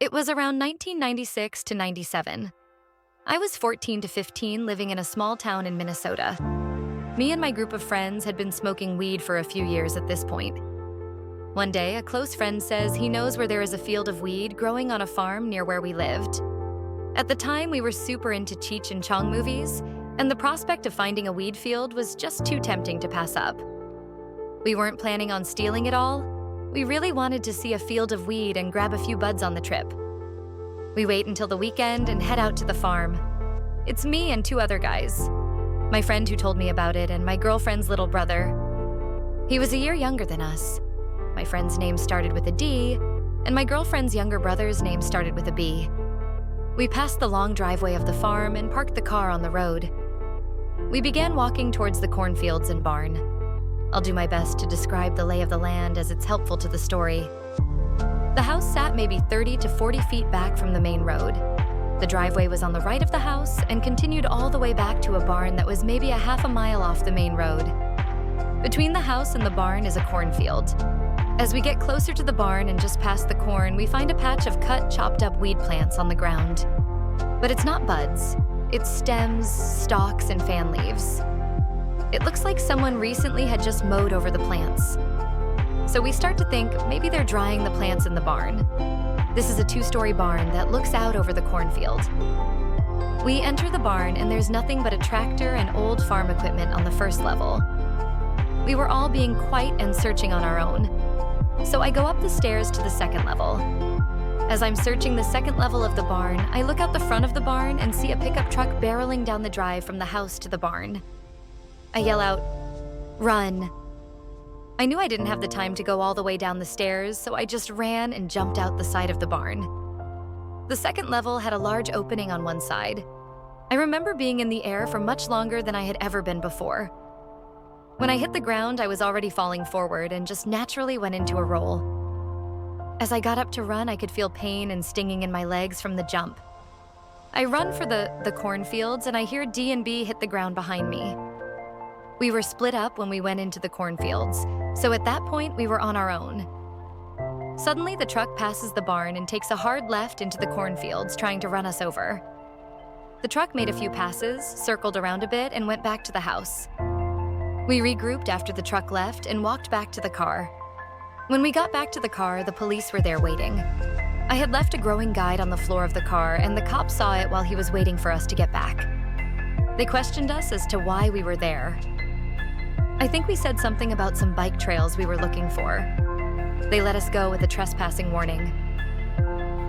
It was around 1996 to 97. I was 14 to 15 living in a small town in Minnesota. Me and my group of friends had been smoking weed for a few years at this point. One day, a close friend says he knows where there is a field of weed growing on a farm near where we lived. At the time, we were super into Cheech and Chong movies, and the prospect of finding a weed field was just too tempting to pass up. We weren't planning on stealing it all. We really wanted to see a field of weed and grab a few buds on the trip. We wait until the weekend and head out to the farm. It's me and two other guys. My friend who told me about it and my girlfriend's little brother. He was a year younger than us. My friend's name started with a D, and my girlfriend's younger brother's name started with a B. We passed the long driveway of the farm and parked the car on the road. We began walking towards the cornfields and barn. I'll do my best to describe the lay of the land as it's helpful to the story. The house sat maybe 30 to 40 feet back from the main road. The driveway was on the right of the house and continued all the way back to a barn that was maybe a half a mile off the main road. Between the house and the barn is a cornfield. As we get closer to the barn and just past the corn, we find a patch of cut, chopped up weed plants on the ground. But it's not buds. It's stems, stalks, and fan leaves. It looks like someone recently had just mowed over the plants. So we start to think maybe they're drying the plants in the barn. This is a two-story barn that looks out over the cornfield. We enter the barn and there's nothing but a tractor and old farm equipment on the first level. We were all being quiet and searching on our own. So I go up the stairs to the second level. As I'm searching the second level of the barn, I look out the front of the barn and see a pickup truck barreling down the drive from the house to the barn. I yell out, "Run!" I knew I didn't have the time to go all the way down the stairs, so I just ran and jumped out the side of the barn. The second level had a large opening on one side. I remember being in the air for much longer than I had ever been before. When I hit the ground, I was already falling forward and just naturally went into a roll. As I got up to run, I could feel pain and stinging in my legs from the jump. I run for the cornfields and I hear D and B hit the ground behind me. We were split up when we went into the cornfields, so at that point we were on our own. Suddenly the truck passes the barn and takes a hard left into the cornfields, trying to run us over. The truck made a few passes, circled around a bit, and went back to the house. We regrouped after the truck left and walked back to the car. When we got back to the car, the police were there waiting. I had left a growing guide on the floor of the car, and the cop saw it while he was waiting for us to get back. They questioned us as to why we were there. I think we said something about some bike trails we were looking for. They let us go with a trespassing warning.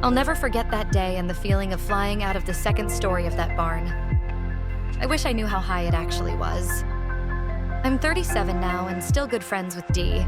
I'll never forget that day and the feeling of flying out of the second story of that barn. I wish I knew how high it actually was. I'm 37 now and still good friends with Dee.